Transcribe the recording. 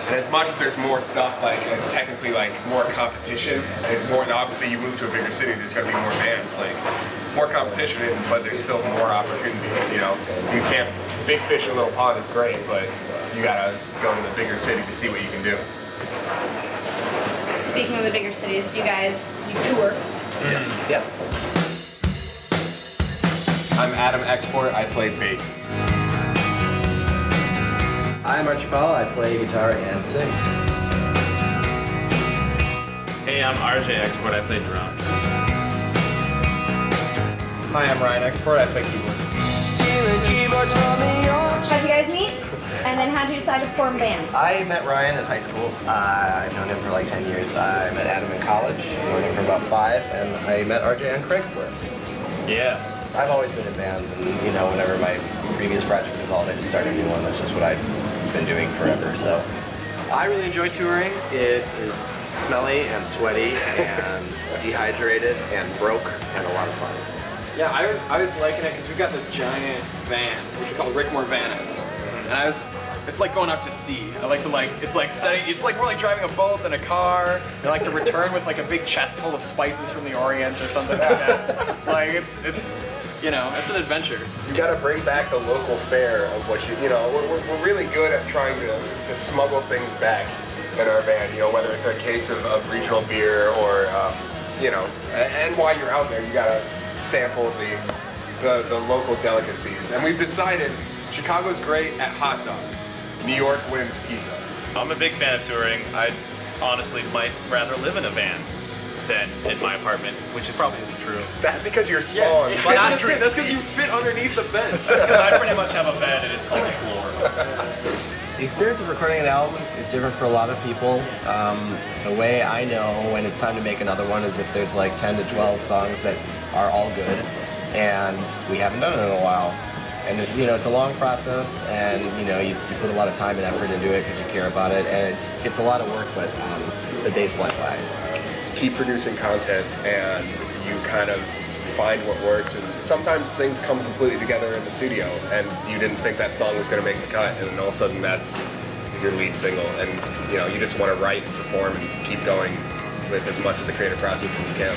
And as much as there's more stuff, like, and technically, like, more competition, and more, and obviously you move to a bigger city, there's gonna be more bands, like, more competition, but there's still more opportunities, you know? You can't, big fish in a little pond is great, but you gotta go to the bigger city to see what you can do. Speaking of the bigger cities, you tour? Yes. Yes. I'm Adam Export, I play bass. I'm Archie Powell, I play guitar and sing. Hey, I'm RJ Export, I play drums. Hi, I'm Ryan Export, I play keyboard. How'd you guys meet? And then how'd you decide to form bands? I met Ryan in high school. I've known him for like 10 years. I met Adam in college, known him for about 5, and I met RJ on Craigslist. Yeah. I've always been in bands, and you know, whenever my previous project dissolved, I just started a new one. That's just what I've been doing forever. So I really enjoy touring. It is smelly and sweaty and dehydrated and broke and a lot of fun. Yeah, I was liking it because we've got this giant van, which we call Rickmore Vanas. And it's like going out to sea. I like to it's like more like driving a boat than a car. I like to return with like a big chest full of spices from the Orient or something like that. Like it's you know, it's an adventure. You gotta bring back the local fare of what you know, we're really good at trying to smuggle things back in our band, you know, whether it's a case of regional beer or, you know, and while you're out there, you gotta sample the local delicacies. And we've decided Chicago's great at hot dogs. New York wins pizza. I'm a big fan of touring. I honestly might rather live in a van than in my apartment, which is probably true. That's because you're small. Yeah, that's because you fit underneath the bed. I pretty much have a bed and it's on the floor. The experience of recording an album is different for a lot of people. The way I know when it's time to make another one is if there's like 10 to 12 songs that are all good and we haven't done it in a while. And you know, it's a long process, and you know, you put a lot of time and effort into it because you care about it, and it's a lot of work, but the days fly by. Keep producing content, and you kind of find what works. And sometimes things come completely together in the studio, and you didn't think that song was going to make the cut, and then all of a sudden that's your lead single, and you know, you just want to write and perform and keep going with as much of the creative process as you can.